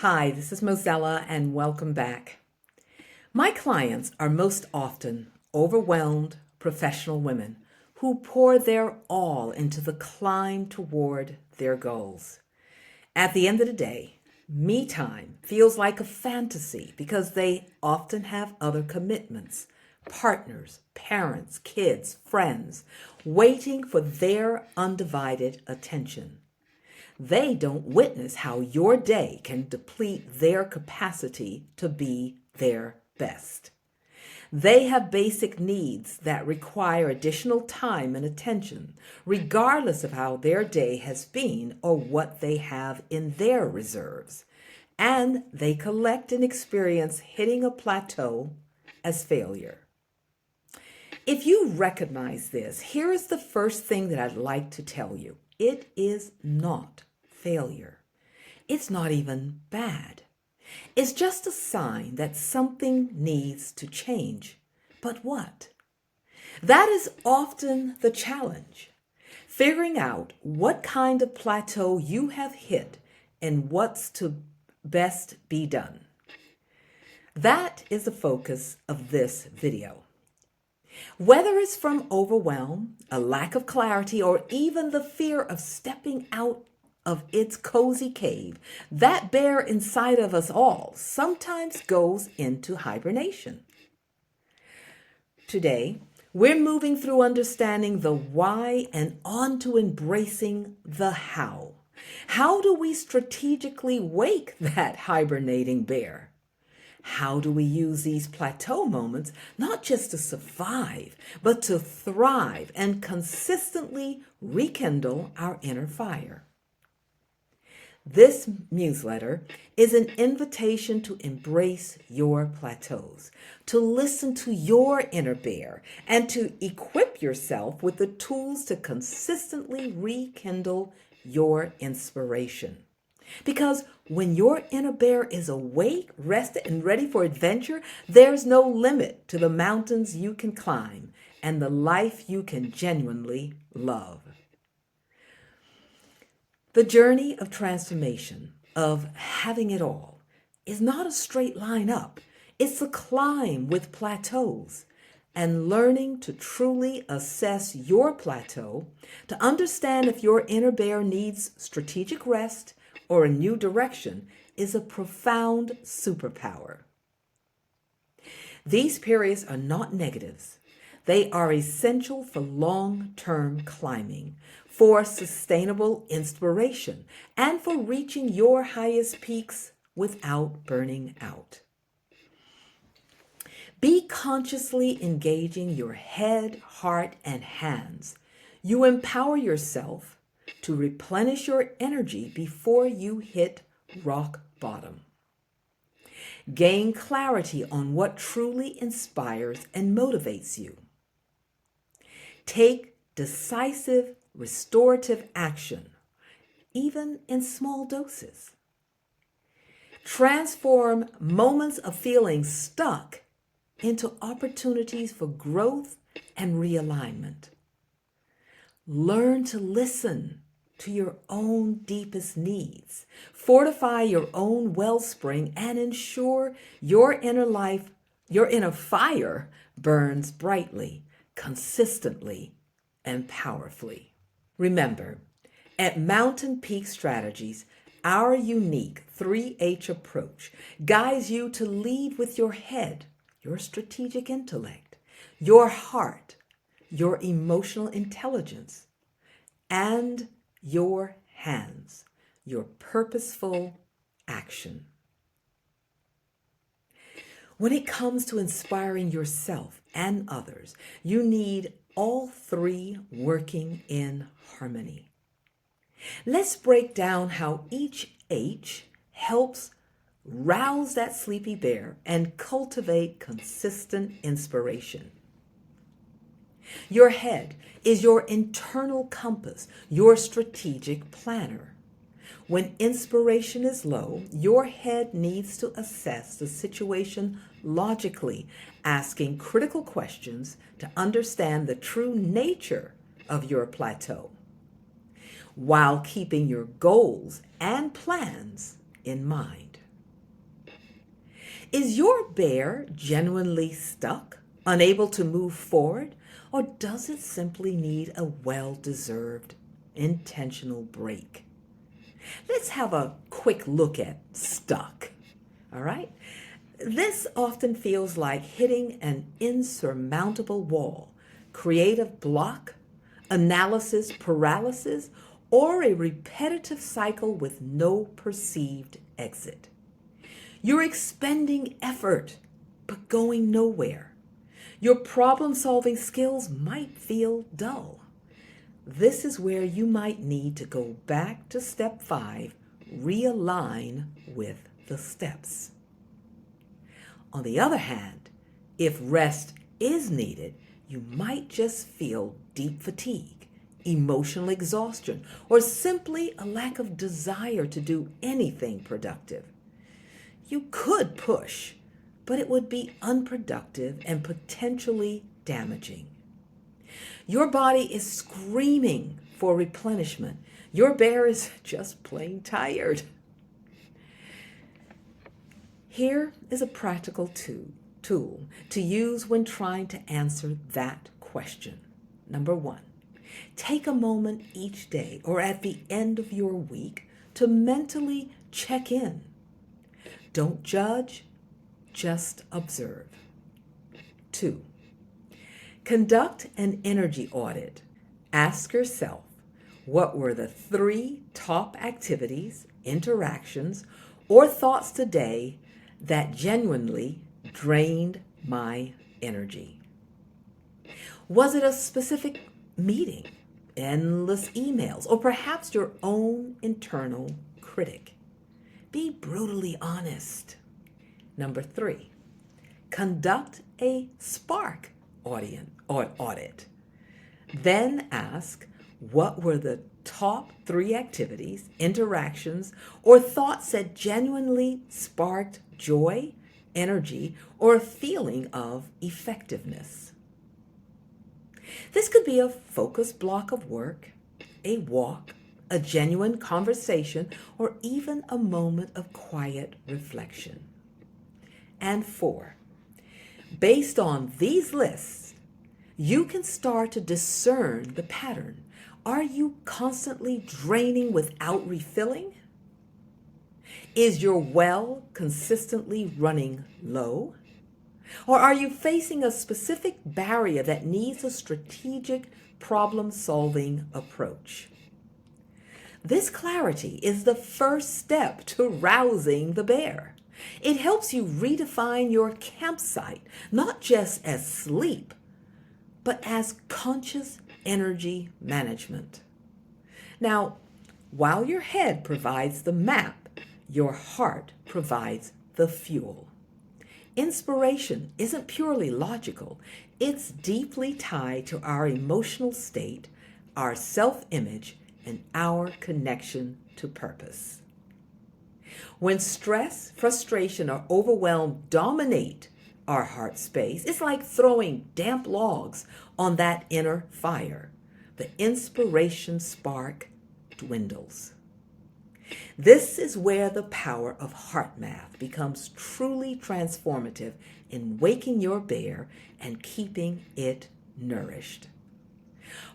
Hi, this is Mozella and welcome back. My clients are most often overwhelmed professional women who pour their all into the climb toward their goals. At the end of the day, me time feels like a fantasy because they often have other commitments, partners, parents, kids, friends, waiting for their undivided attention. They don't witness how your day can deplete their capacity to be their best. They have basic needs that require additional time and attention, regardless of how their day has been or what they have in their reserves. And they collect and experience hitting a plateau as failure. If you recognize this, here is the first thing that I'd like to tell you. It is not failure. It's not even bad. It's just a sign that something needs to change. But what? That is often the challenge. Figuring out what kind of plateau you have hit and what's to best be done. That is the focus of this video. Whether it's from overwhelm, a lack of clarity, or even the fear of stepping out of its cozy cave, that bear inside of us all sometimes goes into hibernation. Today, we're moving through understanding the why and on to embracing the how. How do we strategically wake that hibernating bear? How do we use these plateau moments not just to survive, but to thrive and consistently rekindle our inner fire? This newsletter is an invitation to embrace your plateaus, to listen to your inner bear, and to equip yourself with the tools to consistently rekindle your inspiration. Because when your inner bear is awake, rested, and ready for adventure, there's no limit to the mountains you can climb and the life you can genuinely love. The journey of transformation, of having it all, is not a straight line up. It's a climb with plateaus. And learning to truly assess your plateau, to understand if your inner bear needs strategic rest or a new direction, is a profound superpower. These periods are not negatives. They are essential for long-term climbing, for sustainable inspiration, and for reaching your highest peaks without burning out. Be consciously engaging your head, heart, and hands. You empower yourself to replenish your energy before you hit rock bottom. Gain clarity on what truly inspires and motivates you. Take decisive, restorative action, even in small doses. Transform moments of feeling stuck into opportunities for growth and realignment. Learn to listen to your own deepest needs. Fortify your own wellspring and ensure your inner fire burns brightly, consistently, and powerfully. Remember, at Mountain Peak Strategies, our unique 3H approach guides you to lead with your head, your strategic intellect, your heart, your emotional intelligence, and your hands, your purposeful action. When it comes to inspiring yourself and others, you need all three working in harmony. Let's break down how each H helps rouse that sleepy bear and cultivate consistent inspiration. Your head is your internal compass, your strategic planner. When inspiration is low, your head needs to assess the situation logically, asking critical questions to understand the true nature of your plateau, while keeping your goals and plans in mind. Is your bear genuinely stuck, unable to move forward, or does it simply need a well-deserved, intentional break? Let's have a quick look at stuck, all right? This often feels like hitting an insurmountable wall, creative block, analysis paralysis, or a repetitive cycle with no perceived exit. You're expending effort, but going nowhere. Your problem-solving skills might feel dull. This is where you might need to go back to step 5, realign with the steps. On the other hand, if rest is needed, you might just feel deep fatigue, emotional exhaustion, or simply a lack of desire to do anything productive. You could push, but it would be unproductive and potentially damaging. Your body is screaming for replenishment. Your bear is just plain tired. Here is a practical tool to use when trying to answer that question. Number 1, take a moment each day or at the end of your week to mentally check in. Don't judge, just observe. 2, conduct an energy audit. Ask yourself, what were the 3 top activities, interactions, or thoughts today that genuinely drained my energy? Was it a specific meeting, endless emails, or perhaps your own internal critic? Be brutally honest. Number 3, conduct a spark audit. Then ask, what were the top 3 activities, interactions, or thoughts that genuinely sparked joy, energy, or a feeling of effectiveness? This could be a focused block of work, a walk, a genuine conversation, or even a moment of quiet reflection. And 4, based on these lists, you can start to discern the pattern. Are you constantly draining without refilling? Is your well consistently running low? Or are you facing a specific barrier that needs a strategic problem-solving approach? This clarity is the first step to rousing the bear. It helps you redefine your campsite, not just as sleep, but as conscious energy management. Now, while your head provides the map, your heart provides the fuel. Inspiration isn't purely logical. It's deeply tied to our emotional state, our self-image, and our connection to purpose. When stress, frustration, or overwhelm dominate our heart space, it's like throwing damp logs on that inner fire. The inspiration spark dwindles. This is where the power of heart math becomes truly transformative in waking your bear and keeping it nourished.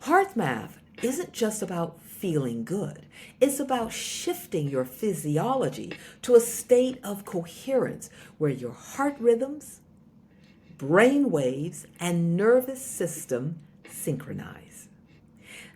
Heart math isn't just about feeling good. It's about shifting your physiology to a state of coherence where your heart rhythms, brain waves, and nervous system synchronize.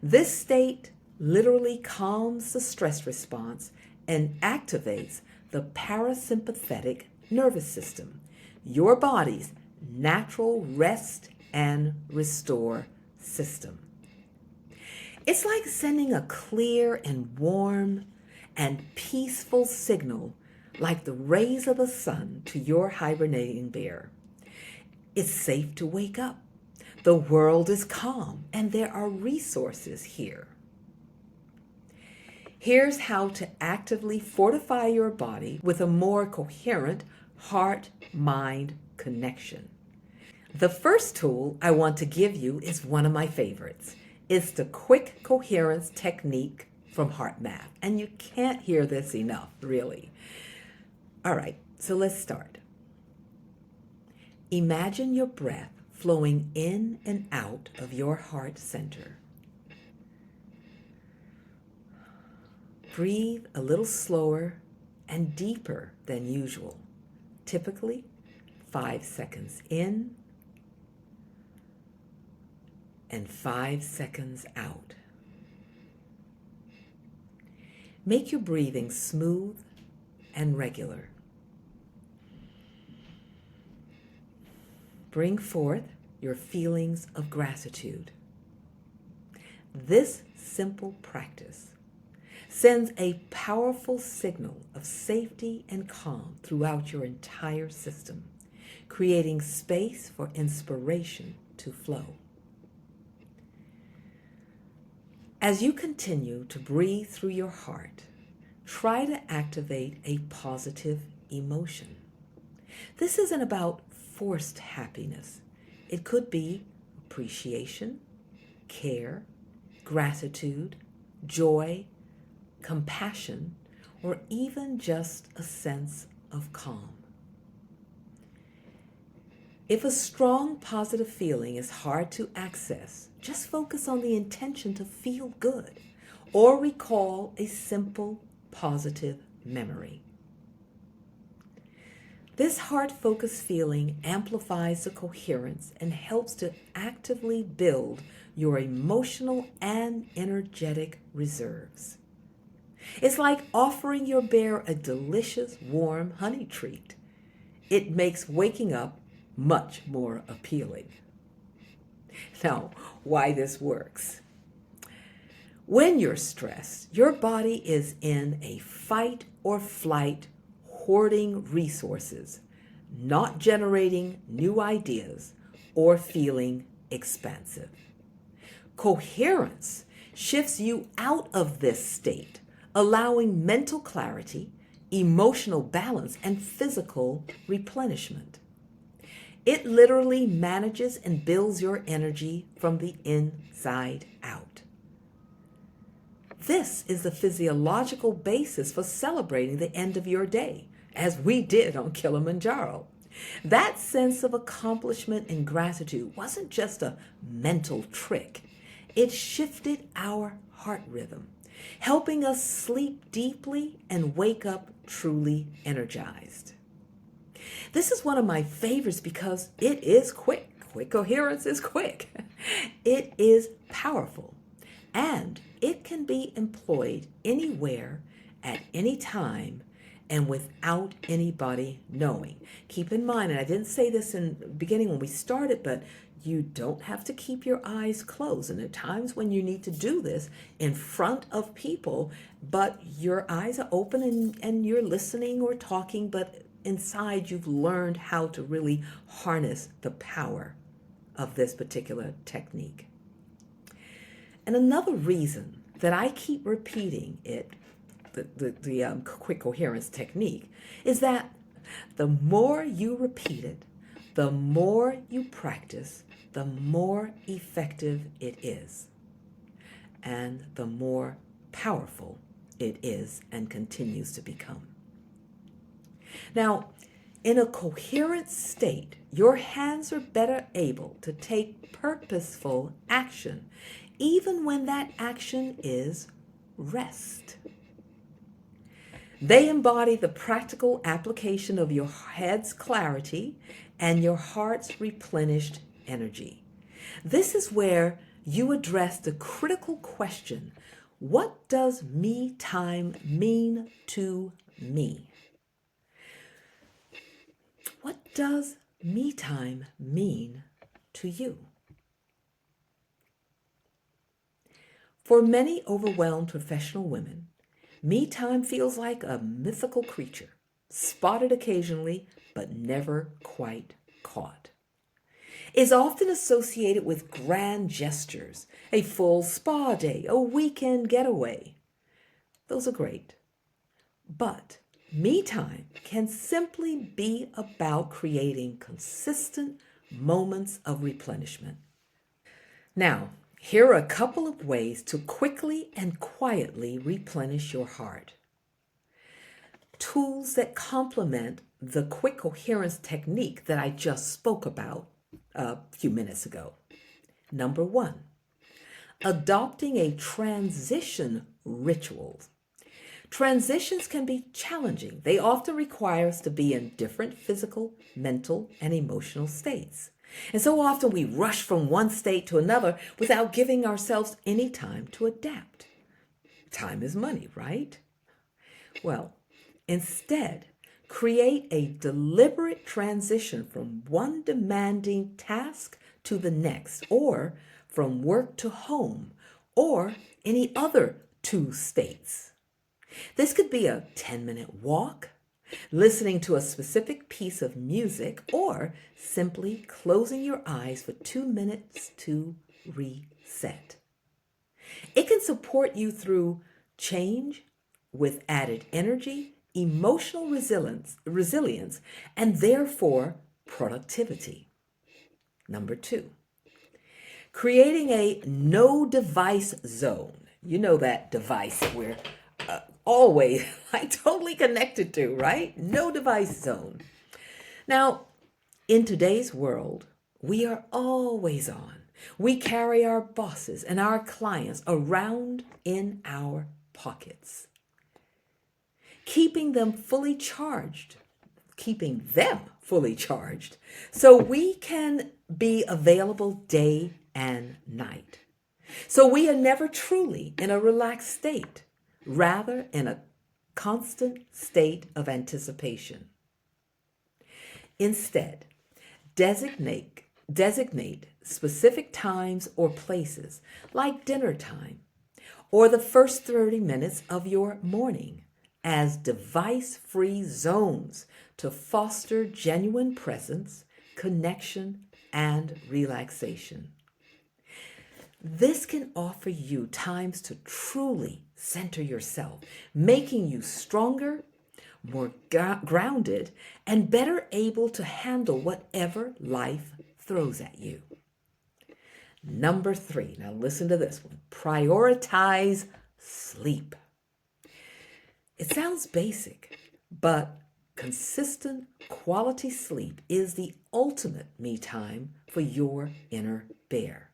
This state literally calms the stress response and activates the parasympathetic nervous system, your body's natural rest and restore system. It's like sending a clear and warm and peaceful signal like the rays of the sun to your hibernating bear. It's safe to wake up. The world is calm and there are resources here. Here's how to actively fortify your body with a more coherent heart-mind connection. The first tool I want to give you is one of my favorites. It's the quick coherence technique from Heart Math. And you can't hear this enough, really. All right, so let's start. Imagine your breath flowing in and out of your heart center. Breathe a little slower and deeper than usual, typically 5 seconds in and 5 seconds out. Make your breathing smooth and regular. Bring forth your feelings of gratitude. This simple practice sends a powerful signal of safety and calm throughout your entire system, creating space for inspiration to flow. As you continue to breathe through your heart, try to activate a positive emotion. This isn't about forced happiness. It could be appreciation, care, gratitude, joy, compassion, or even just a sense of calm. If a strong positive feeling is hard to access, just focus on the intention to feel good or recall a simple positive memory. This heart-focused feeling amplifies the coherence and helps to actively build your emotional and energetic reserves. It's like offering your bear a delicious, warm honey treat. It makes waking up much more appealing. Now, why this works? When you're stressed, your body is in a fight or flight, hoarding resources, not generating new ideas or feeling expansive. Coherence shifts you out of this state, allowing mental clarity, emotional balance, and physical replenishment. It literally manages and builds your energy from the inside out. This is the physiological basis for celebrating the end of your day, as we did on Kilimanjaro. That sense of accomplishment and gratitude wasn't just a mental trick. It shifted our heart rhythm, helping us sleep deeply and wake up truly energized. This is one of my favorites because it is quick. Quick coherence is quick. It is powerful, and it can be employed anywhere at any time and without anybody knowing. Keep in mind, and I didn't say this in the beginning when we started, but you don't have to keep your eyes closed. And there are times when you need to do this in front of people, but your eyes are open and you're listening or talking, but inside you've learned how to really harness the power of this particular technique. And another reason that I keep repeating it, the quick coherence technique, is that the more you repeat it, the more you practice, the more effective it is, and the more powerful it is and continues to become. Now, in a coherent state, your hands are better able to take purposeful action, even when that action is rest. They embody the practical application of your head's clarity and your heart's replenished energy. This is where you address the critical question, what does me time mean to me? What does me time mean to you? For many overwhelmed professional women, me time feels like a mythical creature, spotted occasionally, but never quite caught. It's often associated with grand gestures, a full spa day, a weekend getaway. Those are great. But me time can simply be about creating consistent moments of replenishment. Now, here are a couple of ways to quickly and quietly replenish your heart. tools that complement the quick coherence technique that I just spoke about a few minutes ago. Number 1, adopting a transition ritual. Transitions can be challenging. They often require us to be in different physical, mental, and emotional states. And so often we rush from one state to another without giving ourselves any time to adapt. Time is money, right? Well, instead, create a deliberate transition from one demanding task to the next, or from work to home, or any other 2 states. This could be a 10-minute walk, listening to a specific piece of music, or simply closing your eyes for 2 minutes to reset. It can support you through change with added energy, emotional resilience, and therefore productivity. Number 2, creating a no device zone. You know that device that we're always totally connected to, right? No device zone. Now, in today's world, we are always on. We carry our bosses and our clients around in our pockets, keeping them fully charged, so we can be available day and night. So we are never truly in a relaxed state, rather in a constant state of anticipation. Instead, designate specific times or places, like dinner time or the first 30 minutes of your morning, as device-free zones to foster genuine presence, connection, and relaxation. This can offer you times to truly center yourself, making you stronger, more grounded, and better able to handle whatever life throws at you. Number 3, now listen to this one. Prioritize sleep. It sounds basic, but consistent quality sleep is the ultimate me time for your inner bear.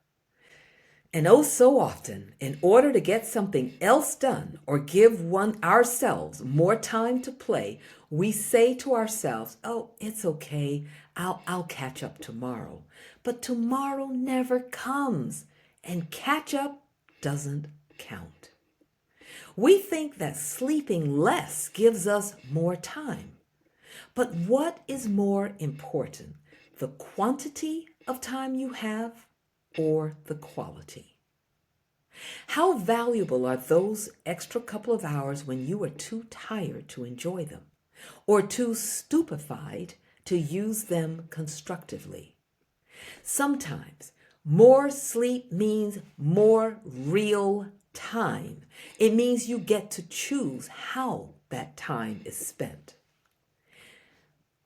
And oh, so often, in order to get something else done or give ourselves more time to play, we say to ourselves, oh, it's okay, I'll catch up tomorrow. But tomorrow never comes, and catch up doesn't count. We think that sleeping less gives us more time. But what is more important, the quantity of time you have or the quality? How valuable are those extra couple of hours when you are too tired to enjoy them or too stupefied to use them constructively? Sometimes more sleep means more real time. It means you get to choose how that time is spent.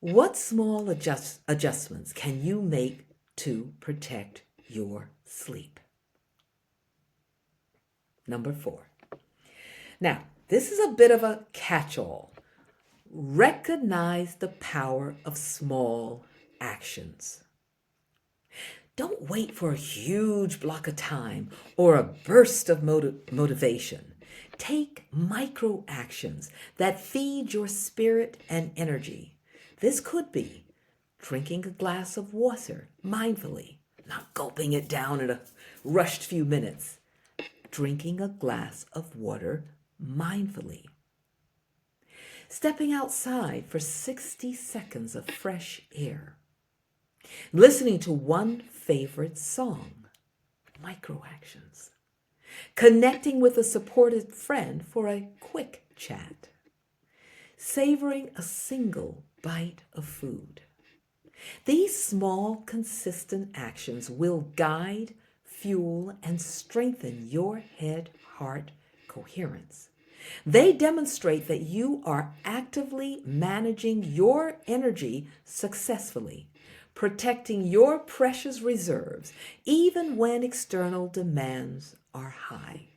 What small adjustments can you make to protect your sleep? Number 4. Now, this is a bit of a catch-all. Recognize the power of small actions. Don't wait for a huge block of time or a burst of motivation. Take micro actions that feed your spirit and energy. This could be drinking a glass of water mindfully, not gulping it down in a rushed few minutes. Drinking a glass of water mindfully. Stepping outside for 60 seconds of fresh air. Listening to one favorite song. Micro actions. Connecting with a supportive friend for a quick chat. Savoring a single bite of food. These small, consistent actions will guide, fuel, and strengthen your head-heart coherence. They demonstrate that you are actively managing your energy successfully, protecting your precious reserves even when external demands are high.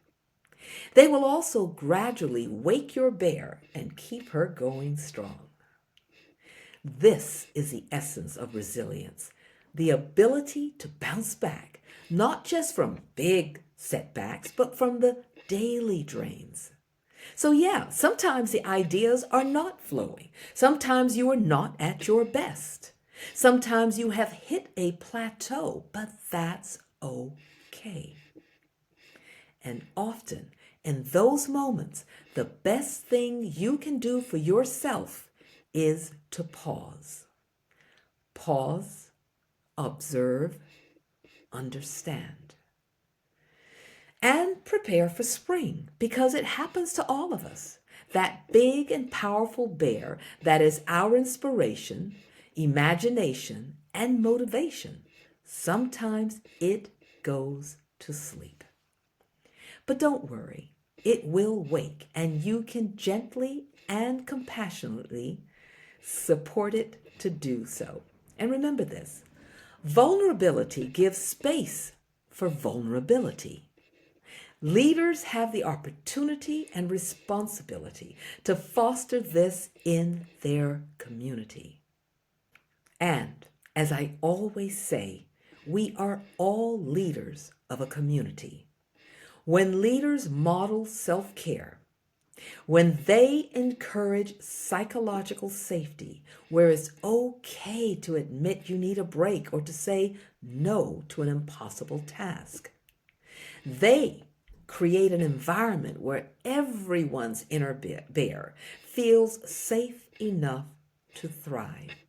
They will also gradually wake your bear and keep her going strong. This is the essence of resilience, the ability to bounce back, not just from big setbacks, but from the daily drains. So, yeah, sometimes the ideas are not flowing. Sometimes you are not at your best. Sometimes you have hit a plateau, but that's okay. And often, in those moments, the best thing you can do for yourself is to pause. Pause, observe, understand. And prepare for spring because it happens to all of us. That big and powerful bear that is our inspiration, imagination, and motivation. Sometimes it goes to sleep. But don't worry, it will wake, and you can gently and compassionately support it to do so. And remember this, vulnerability gives space for vulnerability. Leaders have the opportunity and responsibility to foster this in their community. And as I always say, we are all leaders of a community. When leaders model self-care, when they encourage psychological safety, where it's okay to admit you need a break or to say no to an impossible task, they create an environment where everyone's inner bear feels safe enough to thrive.